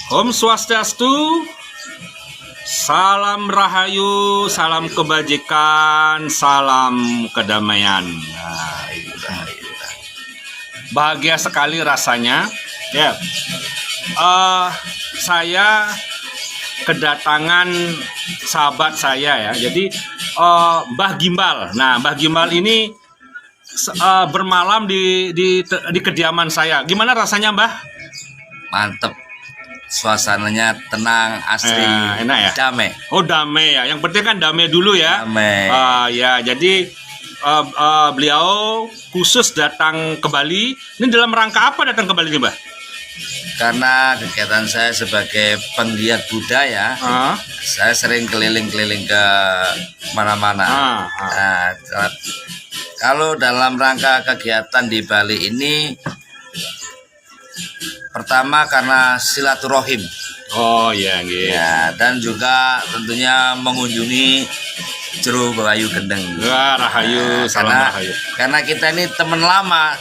Om Swastiastu, salam rahayu, salam kebajikan, salam kedamaian. Nah, itu. Bahagia sekali rasanya. Ya, saya kedatangan sahabat saya ya. Jadi Mbah Gimbal. Nah, Mbah Gimbal ini bermalam di kediaman saya. Gimana rasanya, Mbah? Mantep, suasananya tenang, asri, enak ya? damai. Oh, damai ya. Yang penting kan damai dulu ya. Damai. Ya, jadi beliau khusus datang ke Bali. Ini dalam rangka apa datang ke Bali nih, Mbah? Karena kegiatan saya sebagai penggiat budaya, saya sering keliling-keliling ke mana-mana. Nah, kalau dalam rangka kegiatan di Bali ini, pertama karena silaturahim. Oh iya, gitu. Ya, dan juga tentunya mengunjungi Jero Bawayu Gendeng. Wah, rahayu, salam rahayu. Karena kita ini teman lama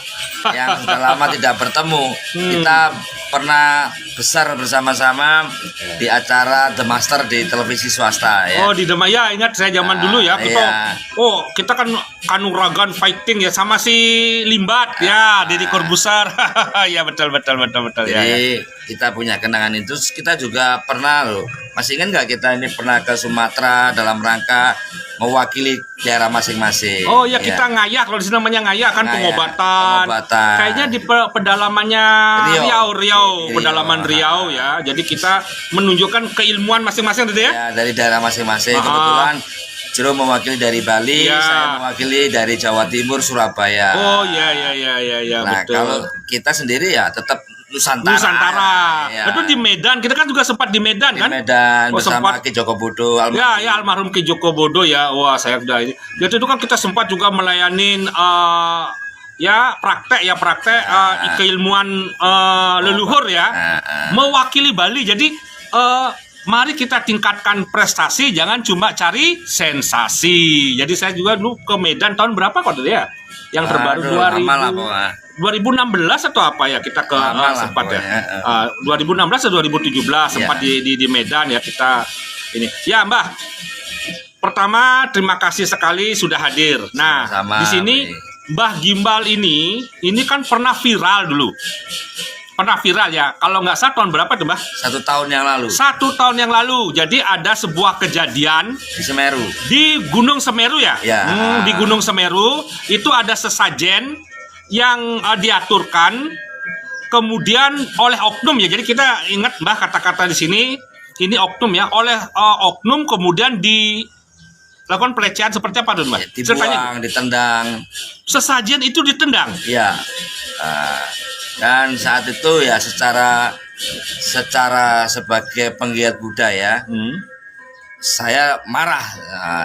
yang sudah lama tidak bertemu. Kita pernah besar bersama-sama di acara The Master di televisi swasta ya. Oh, di Demaya, ingat saya zaman dulu ya. Kita kan kanuragan fighting ya sama si Limbat ya, Deddy Corbuzier. Ya, betul Jadi ya. kita punya kenangan itu. Kita juga pernah loh. Masih ingat nggak kita ini pernah ke Sumatera dalam rangka mewakili daerah masing-masing. Oh ya, kita ngayah, kalau di sini namanya ngayah kan, pengobatan. Kayaknya di pedalamannya Riau, pedalaman Riau ya. Jadi kita menunjukkan keilmuan masing-masing gitu ya. Ya, dari daerah masing-masing. Kebetulan Jero mewakili dari Bali, saya mewakili dari Jawa Timur, Surabaya. Oh ya, nah, betul. kalau kita sendiri ya tetap Nusantara. Ya. Itu di Medan, kita kan juga sempat di Medan kan? Di Medan bersama Ki Joko Bodo. Ya, almarhum Ki Joko Bodo ya. Wah, saya udah ini. Jadi itu kan kita sempat juga melayanin praktek keilmuan leluhur ya. Mewakili Bali. Jadi mari kita tingkatkan prestasi, jangan cuma cari sensasi. Jadi saya juga dulu ke Medan tahun berapa kok ya? Yang terbaru 2016 atau apa ya, kita ke sempat ya. 2016 atau 2017 sempat di Medan ya kita ini. Ya, Mbah. Pertama, terima kasih sekali sudah hadir. Nah, di sini Mbah Gimbal ini kan pernah viral dulu. Pernah viral ya. Kalau nggak salah tahun berapa tuh, Mbah? 1 tahun yang lalu. 1 tahun yang lalu. Jadi ada sebuah kejadian di Semeru. Di Gunung Semeru ya. Di Gunung Semeru itu ada sesajen yang diaturkan kemudian oleh oknum ya. Jadi kita ingat, Mbah, kata-kata di sini ini oknum ya. Oleh oknum kemudian dilakukan pelecehan seperti apa tuh, Mbah? Dibuang, ditendang. Sesajen itu ditendang. Iya. Dan saat itu ya secara sebagai penggiat budaya, saya marah,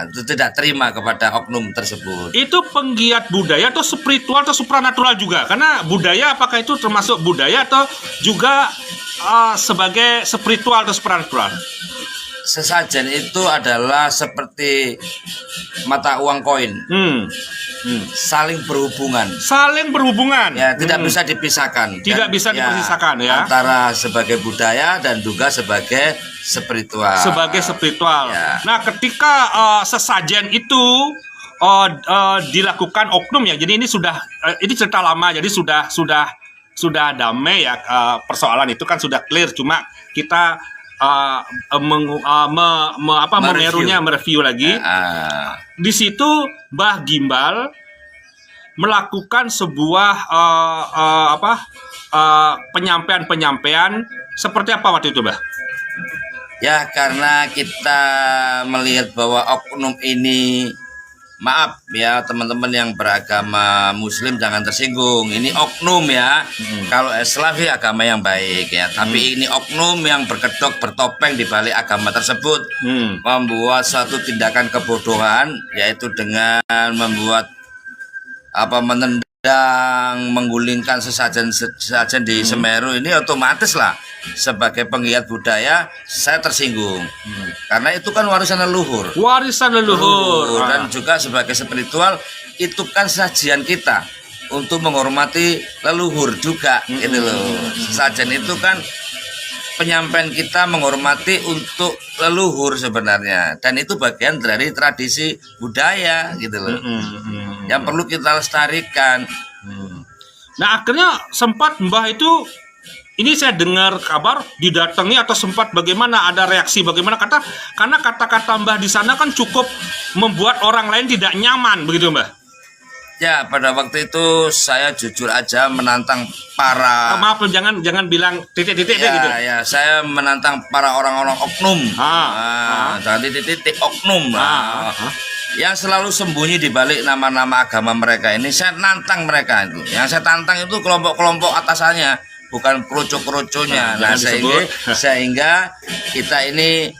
itu tidak terima kepada oknum tersebut. Itu penggiat budaya atau spiritual atau supranatural juga? Karena budaya, apakah itu termasuk budaya atau juga sebagai spiritual atau supranatural? Sesajen itu adalah seperti mata uang koin. Saling berhubungan ya, tidak bisa dipisahkan, bisa dipisahkan ya, antara sebagai budaya dan juga sebagai spiritual ya. Nah, ketika sesajen itu dilakukan oknum ya, jadi ini cerita lama, jadi sudah damai ya, persoalan itu kan sudah clear, cuma kita mereview lagi. Di situ Mbah Gimbal melakukan sebuah penyampaian seperti apa waktu itu, Mbah? Ya, karena kita melihat bahwa oknum ini, maaf ya teman-teman yang beragama Muslim jangan tersinggung, ini oknum ya. Kalau Islam sih agama yang baik ya, tapi ini oknum yang berkedok bertopeng di balik agama tersebut, membuat suatu tindakan kebodohan, yaitu dengan membuat menendang, menggulingkan sesajen di Semeru. Ini otomatis lah sebagai penggiat budaya saya tersinggung, karena itu kan warisan leluhur. Dan juga sebagai spiritual, itu kan sajian kita untuk menghormati leluhur juga, gitu loh. Sesajen itu kan penyampaian kita menghormati untuk leluhur sebenarnya, dan itu bagian dari tradisi budaya gitu loh, yang perlu kita lestarikan. Nah akhirnya sempat Mbah itu, ini saya dengar kabar didatangi atau sempat bagaimana, ada reaksi bagaimana, karena kata-kata Mbah di sana kan cukup membuat orang lain tidak nyaman begitu Mbah. Ya, pada waktu itu saya jujur aja menantang para Maaf jangan bilang titik-titik ya, gitu. ya, saya menantang para orang-orang oknum. Jangan titik-titik oknum. Yang selalu sembunyi di balik nama-nama agama mereka ini, saya nantang mereka itu. Yang saya tantang itu kelompok-kelompok atasannya, bukan kerucuk-kerucuknya. Nah, sehingga kita ini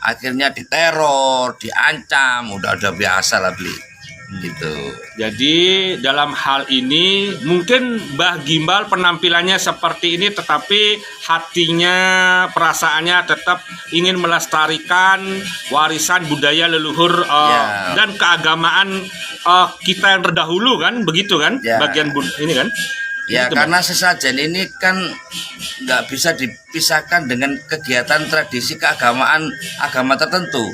akhirnya diteror, diancam, udah biasa lah beli. Gitu. Jadi dalam hal ini mungkin Mbah Gimbal penampilannya seperti ini, tetapi hatinya, perasaannya tetap ingin melestarikan warisan budaya leluhur dan keagamaan kita yang terdahulu kan, begitu kan? Bagian ini kan? Ya, gitu, karena sesajen ini kan nggak bisa dipisahkan dengan kegiatan tradisi keagamaan agama tertentu.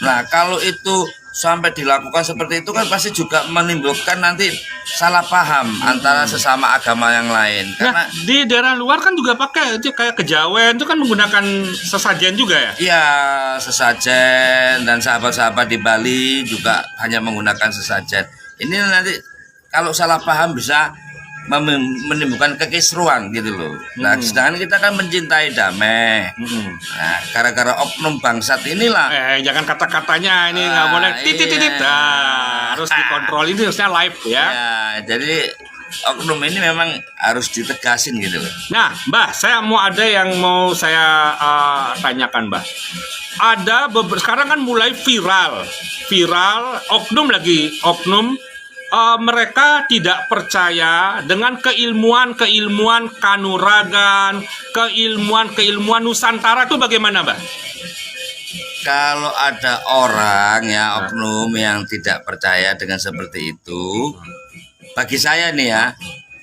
Nah, kalau itu sampai dilakukan seperti itu kan pasti juga menimbulkan nanti salah paham antara sesama agama yang lain. Karena di daerah luar kan juga pakai itu kayak kejawen itu kan menggunakan sesajen juga ya? Iya, sesajen, dan sahabat-sahabat di Bali juga hanya menggunakan sesajen. Ini nanti kalau salah paham bisa menimbulkan kekisruan gitu loh. Nah, sedangkan kita kan mencintai damai. Nah, gara-gara oknum bangsat inilah. Jangan kata-katanya ini nggak boleh titit-titit. Harus dikontrol, ini harusnya live ya. Ya, jadi oknum ini memang harus ditegasin gitu loh. Nah, Mbah, saya ada yang mau saya tanyakan, Mbah. Ada sekarang kan mulai viral oknum. Mereka tidak percaya dengan keilmuan kanuragan, keilmuan Nusantara itu bagaimana, Mbak? Kalau ada orang ya oknum yang tidak percaya dengan seperti itu, bagi saya nih ya,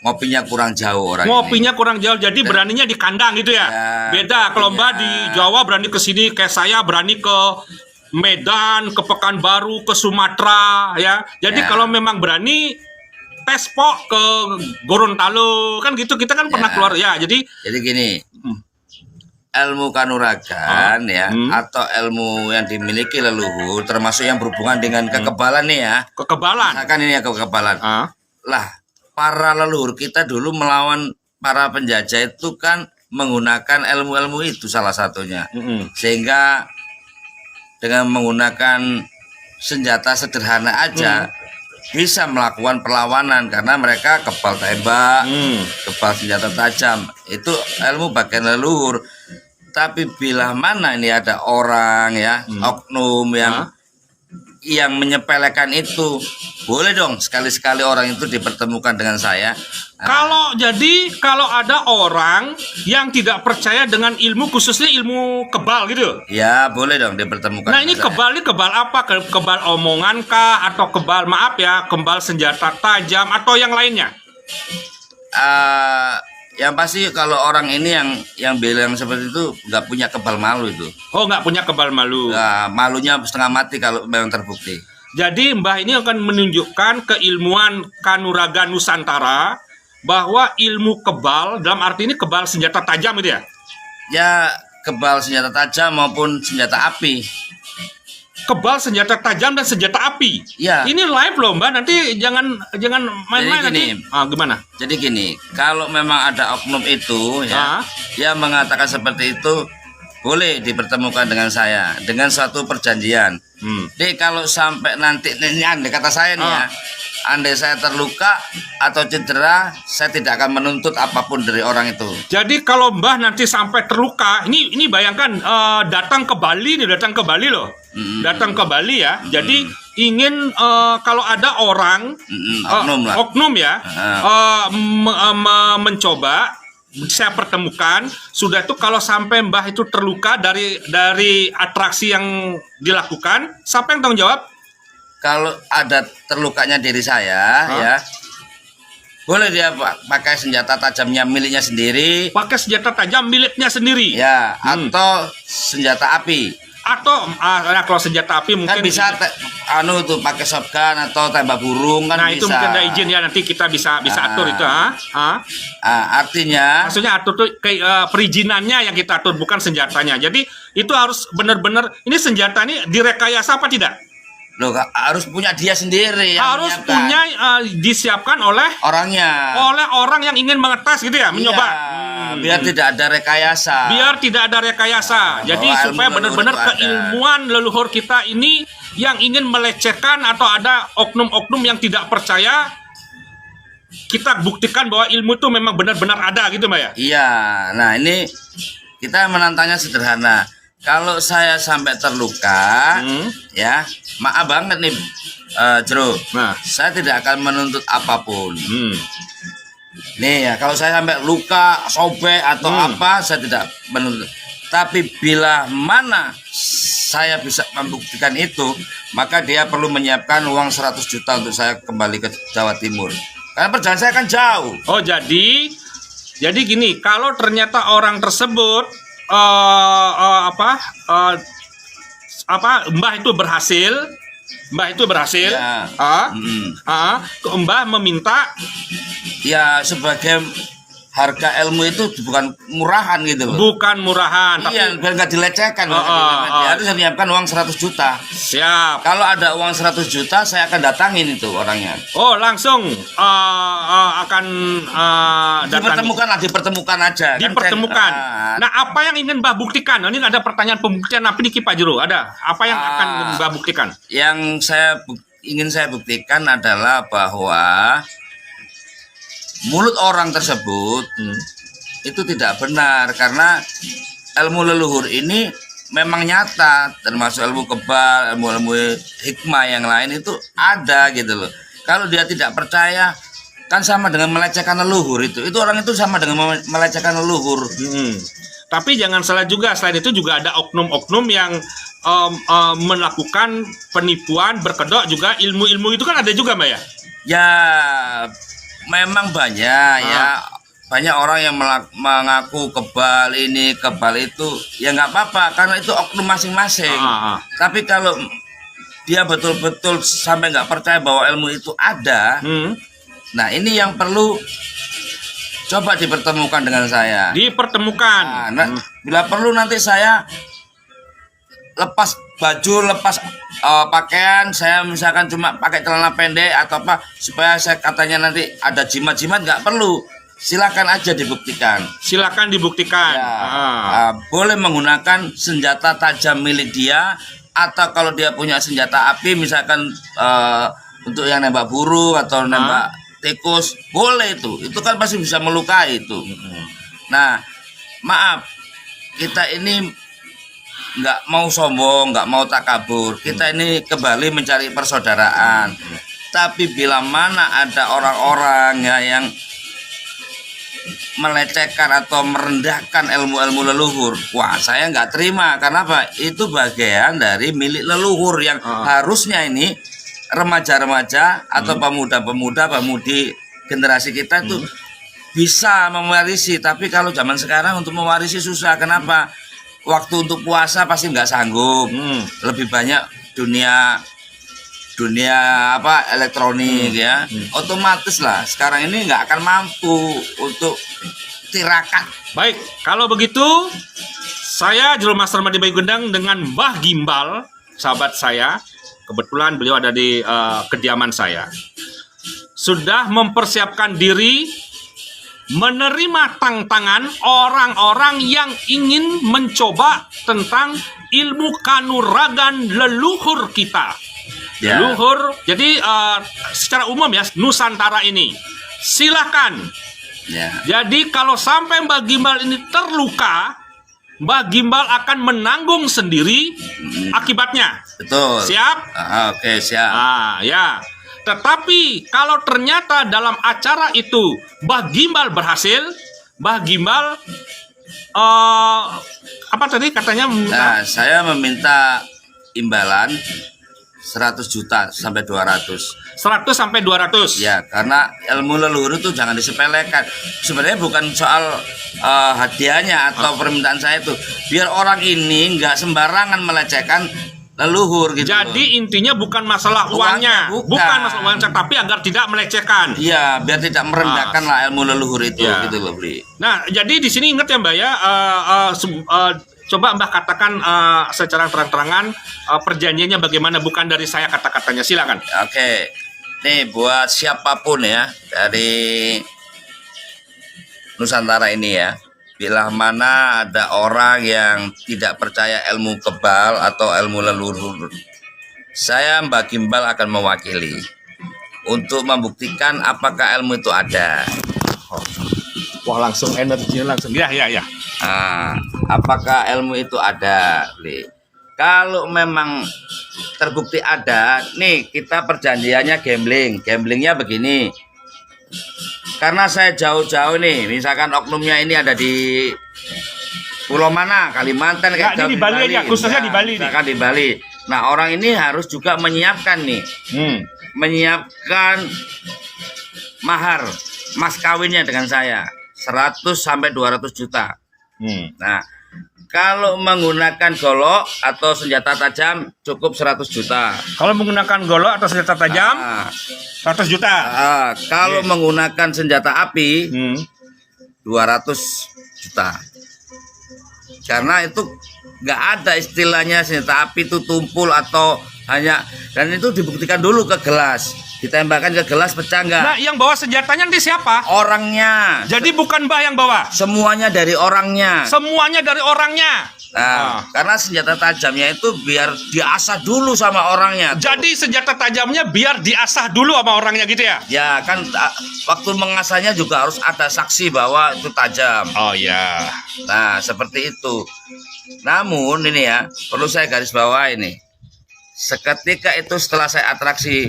ngopinya kurang jauh orang. Ngopinya kurang jauh, jadi beraninya di kandang gitu ya? Beda kalau Mbak di Jawa berani ke sini, kayak saya berani ke Medan, ke Pekanbaru, ke Sumatera ya. Jadi kalau memang berani tes ke Gorontalo kan gitu, kita kan pernah keluar ya. Jadi gini, ilmu kanuragan atau ilmu yang dimiliki leluhur, termasuk yang berhubungan dengan kekebalan nih ya. Kekebalan. Misalkan ini ya kekebalan. Lah, para leluhur kita dulu melawan para penjajah itu kan menggunakan ilmu-ilmu itu salah satunya. Sehingga dengan menggunakan senjata sederhana aja bisa melakukan perlawanan karena mereka kebal tembak, kebal senjata tajam. Itu ilmu bagian leluhur. Tapi bila mana ini ada orang ya, oknum yang menyepelekan itu, boleh dong sekali-sekali orang itu dipertemukan dengan saya. Kalau ada orang yang tidak percaya dengan ilmu, khususnya ilmu kebal gitu, ya boleh dong dipertemukan. Nah ini kebal apa? Kebal omongan kah, atau kebal kebal senjata tajam atau yang lainnya? Yang pasti kalau orang ini yang bilang seperti itu nggak punya kebal malu itu. Oh, nggak punya kebal malu. Nah, malunya setengah mati kalau memang terbukti. Jadi Mbah ini akan menunjukkan keilmuan kanuragan Nusantara, bahwa ilmu kebal dalam arti ini kebal senjata tajam gitu ya? Ya, kebal senjata tajam maupun senjata api. Kebal senjata tajam dan senjata api. Ya. Ini live loh Mbak, nanti jangan main-main nanti. Gimana? Jadi gini, kalau memang ada oknum itu ya, yang mengatakan seperti itu, boleh dipertemukan dengan saya dengan suatu perjanjian. Jadi kalau sampai nanti andai kata saya nih ya, andai saya terluka atau cedera, saya tidak akan menuntut apapun dari orang itu. Jadi kalau Mbah nanti sampai terluka, ini bayangkan datang ke Bali loh. Datang ke Bali ya. Jadi ingin kalau ada orang oknum ya mencoba, saya pertemukan, sudah itu kalau sampai Mbah itu terluka dari atraksi yang dilakukan, siapa yang tanggung jawab? Kalau ada terlukanya diri saya ya, boleh dia pakai senjata tajamnya miliknya sendiri, Pakai senjata tajam miliknya sendiri. ya, atau senjata api. Atau nah, kalau senjata api mungkin Kan bisa tuh pakai shotgun atau tembak burung kan nah bisa. itu mungkin ada izin ya, nanti kita bisa atur itu. Artinya Maksudnya atur tuh perizinannya yang kita atur, bukan senjatanya. Jadi itu harus benar-benar, ini senjata ini direkayasa apa tidak? loh, harus punya dia sendiri yang Harus menyiapkan. punya disiapkan oleh Orangnya. orang yang ingin mengetes gitu ya, mencoba. Iya, biar tidak ada rekayasa. Biar tidak ada rekayasa. Jadi bahwa supaya ilmu benar-benar leluhur itu ada. keilmuan leluhur kita ini yang ingin melecehkan atau ada oknum-oknum yang tidak percaya, kita buktikan bahwa ilmu itu memang benar-benar ada gitu Mbak ya. Iya, nah ini kita menantangnya sederhana. Kalau saya sampai terluka, ya maaf banget nih, Jero. Nah. Saya tidak akan menuntut apapun. Hmm. Nih ya, kalau saya sampai luka, sobek atau apa, saya tidak menuntut. Tapi bila mana saya bisa membuktikan itu, maka dia perlu menyiapkan uang 100 juta untuk saya kembali ke Jawa Timur. Karena perjalanan saya kan jauh. Oh jadi gini, kalau ternyata orang tersebut Mbah itu berhasil, Ya. Mbah meminta Ya sebagai harga ilmu itu bukan murahan gitu loh. bukan murahan, Iya, tapi biar nggak dilecehkan. Dia harus menyiapkan uang 100 juta. siap. Kalau ada uang 100 juta, saya akan datangin itu orangnya. Oh langsung akan datang. Dipertemukan aja. Kan Dipertemukan. saya- Nah, apa yang ingin Mbah buktikan? Ini ada pertanyaan pembuktian apa nih Pak Jero? Ada. Apa yang akan Mbah buktikan? Yang ingin saya buktikan adalah bahwa mulut orang tersebut itu tidak benar, karena ilmu leluhur ini memang nyata, termasuk ilmu kebal, ilmu hikmah yang lain itu ada gitu loh. Kalau dia tidak percaya, kan sama dengan melecehkan leluhur itu orang itu sama dengan melecehkan leluhur. Tapi jangan salah juga, selain itu juga ada oknum-oknum yang melakukan penipuan, berkedok juga ilmu-ilmu itu kan ada juga Mbak ya? Ya memang banyak ya, banyak orang yang mengaku kebal ini kebal itu, ya nggak apa-apa karena itu oknum masing-masing. Tapi kalau dia betul-betul sampai nggak percaya bahwa ilmu itu ada, nah ini yang perlu coba dipertemukan dengan saya. Dipertemukan. Nah, bila perlu nanti saya lepas baju, lepas pakaian, saya misalkan cuma pakai celana pendek atau apa, supaya saya katanya nanti ada jimat-jimat, nggak perlu. Silakan aja dibuktikan. Silakan dibuktikan. Ya, boleh menggunakan senjata tajam milik dia, atau kalau dia punya senjata api, misalkan untuk yang nembak burung atau nembak tikus, boleh itu. Itu kan pasti bisa melukai itu. Nah, maaf, kita ini nggak mau sombong, nggak mau takabur. Kita ini kembali mencari persaudaraan. Tapi bila mana ada orang-orang ya yang melecehkan atau merendahkan ilmu-ilmu leluhur, wah saya nggak terima. Karena apa? Itu bagian dari milik leluhur yang harusnya ini remaja-remaja atau pemuda-pemuda, pemudi generasi kita itu bisa mewarisi. Tapi kalau zaman sekarang untuk mewarisi susah. Kenapa? Waktu untuk puasa pasti nggak sanggup. Lebih banyak dunia apa elektronik ya. Otomatis lah sekarang ini nggak akan mampu untuk tirakat. Baik, kalau begitu saya Jero Master Madi Bayu Gendang dengan Mbah Gimbal, sahabat saya. Kebetulan beliau ada di kediaman saya. Sudah mempersiapkan diri menerima tantangan orang-orang yang ingin mencoba tentang ilmu kanuragan leluhur kita. Ya. Leluhur, jadi secara umum ya, Nusantara ini. Silakan. Ya. Jadi kalau sampai Mbah Gimbal ini terluka, Mbah Gimbal akan menanggung sendiri akibatnya. Betul. Siap? Oke, siap. Ya. Tetapi kalau ternyata dalam acara itu Mbah Gimbal berhasil, Mbah Gimbal apa tadi katanya? Nah, saya meminta imbalan 100 juta sampai 200. 100 sampai 200. Ya, karena ilmu leluhur itu jangan disepelekan. Sebenarnya bukan soal hadiahnya atau permintaan saya itu. Biar orang ini nggak sembarangan melecehkan leluhur gitu. Jadi intinya bukan masalah uangnya, bukan masalah uangnya, tapi agar tidak melecehkan. Iya, biar tidak merendahkan lah ilmu leluhur itu gitu loh, Bli. Nah, jadi di sini ingat ya Mbak ya, coba Mbak katakan secara terang-terangan perjanjiannya bagaimana, bukan dari saya kata-katanya, silakan. Oke, nih buat siapapun ya dari Nusantara ini ya, bila mana ada orang yang tidak percaya ilmu kebal atau ilmu leluhur, saya Mbak Gimbal akan mewakili untuk membuktikan apakah ilmu itu ada. Wah, langsung energinya langsung. Ya. Nah, apakah ilmu itu ada, Li? Kalau memang terbukti ada, nih kita perjanjiannya gambling. Gamblingnya begini. Karena saya jauh-jauh nih, misalkan oknumnya ini ada di pulau mana, Kalimantan, kayak ini di Bali aja, khususnya di Bali. Misalkan di Bali. Nah, orang ini harus juga menyiapkan nih, menyiapkan mahar, mas kawinnya dengan saya 100 sampai 200 juta. Nah, kalau menggunakan golok atau senjata tajam cukup 100 juta. Kalau menggunakan golok atau senjata tajam 100 juta. Kalau menggunakan senjata api 200 juta. Karena itu nggak ada istilahnya senjata api itu tumpul atau hanya, dan itu dibuktikan dulu ke gelas. Ditembakkan ke gelas pecah nggak? Nah, yang bawa senjatanya nanti siapa? Orangnya. Jadi bukan Mbah yang bawa? Semuanya dari orangnya. Semuanya dari orangnya. Nah, karena senjata tajamnya itu biar diasah dulu sama orangnya. Jadi senjata tajamnya biar diasah dulu sama orangnya gitu ya? Ya kan, waktu mengasahnya juga harus ada saksi bahwa itu tajam. Oh ya. Nah, seperti itu. Namun ini ya, perlu saya garis bawah ini. Seketika itu setelah saya atraksi,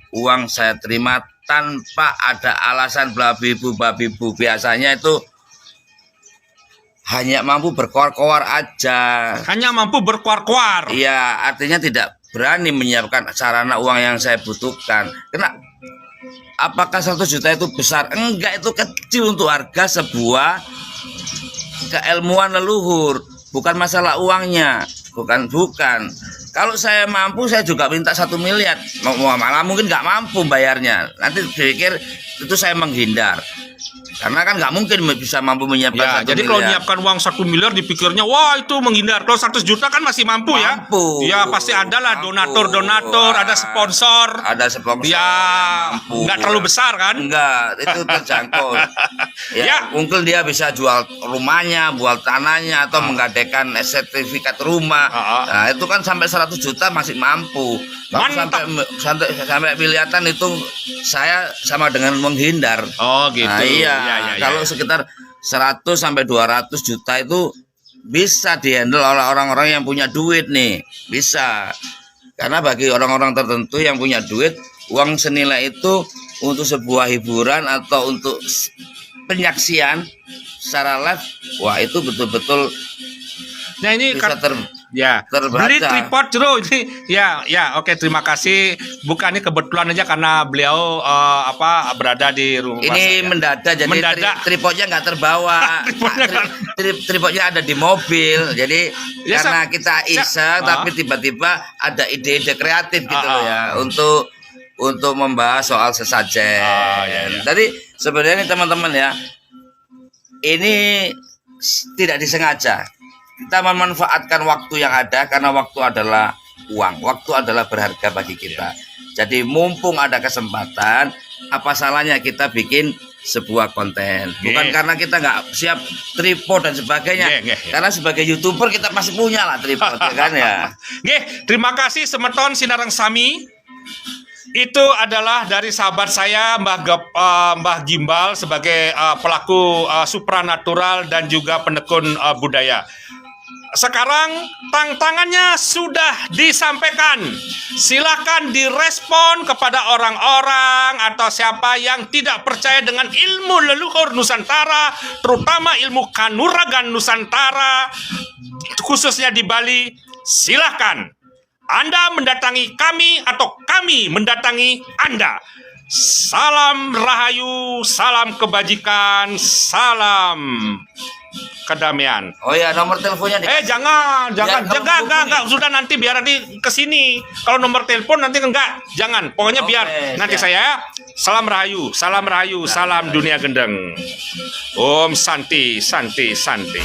uang saya terima tanpa ada alasan babibu. Biasanya itu hanya mampu berkoar-koar aja. Hanya mampu berkoar-koar. Iya, artinya tidak berani menyiapkan sarana uang yang saya butuhkan. Karena apakah 100 juta itu besar? Enggak, itu kecil untuk harga sebuah keilmuan leluhur. Bukan masalah uangnya. Bukan. Kalau saya mampu, saya juga minta 1 miliar. Malah mungkin nggak mampu bayarnya. Nanti pikir itu saya menghindar. Karena kan nggak mungkin bisa mampu menyiapkan 1 jadi miliar. Kalau menyiapkan uang 1 miliar dipikirnya, wah itu menghindar. Kalau 100 juta kan masih mampu ya. Ya pasti ada lah donatur, ada sponsor. Ada sponsor. Ya, nggak terlalu besar kan? Enggak, itu terjangkau. Ya, mungkin dia bisa jual rumahnya, jual tanahnya, atau menggadaikan sertifikat rumah. Nah, itu kan sampai 100 juta masih mampu. Sampai miliaran itu saya sama dengan menghindar. Oh gitu. Nah, iya. Kalau sekitar 100 sampai 200 juta itu bisa dihandle oleh orang-orang yang punya duit nih. Bisa. Karena bagi orang-orang tertentu yang punya duit, uang senilai itu untuk sebuah hiburan atau untuk penyaksian secara live, wah itu betul-betul bisa terbaca. Beli tripod Jero ini ya oke, terima kasih. Bukan, ini kebetulan aja karena beliau berada di rumah ini saya. mendadak, jadi tripodnya nggak terbawa. Tripodnya ada di mobil, jadi ya, karena kita iseng tapi tiba-tiba ada ide-ide kreatif gitu loh ya untuk membahas soal sesajen. Jadi sebenarnya teman-teman ya, ini tidak disengaja. Kita memanfaatkan waktu yang ada, karena waktu adalah uang, waktu adalah berharga bagi kita. Jadi mumpung ada kesempatan, apa salahnya kita bikin sebuah konten? Bukan karena kita nggak siap tripod dan sebagainya. Karena sebagai YouTuber kita masih punya lah tripod, kan ya. Terima kasih semeton Sinareng Sami. Itu adalah dari sahabat saya Mbah Gimbal sebagai pelaku supranatural dan juga pendekun budaya. Sekarang tantangannya sudah disampaikan. Silakan direspon kepada orang-orang atau siapa yang tidak percaya dengan ilmu leluhur Nusantara, terutama ilmu kanuragan Nusantara, khususnya di Bali. Silakan Anda mendatangi kami atau kami mendatangi Anda. Salam rahayu, salam kebajikan, salam kedamaian. Oh ya, nomor teleponnya Jangan, Biar enggak, sudah nanti biar nanti ke sini. Kalau nomor telepon nanti enggak, jangan. Pokoknya Oke, biar nanti siap. saya salam rahayu, salam dunia gendeng. Om Santi, Santi, Santi.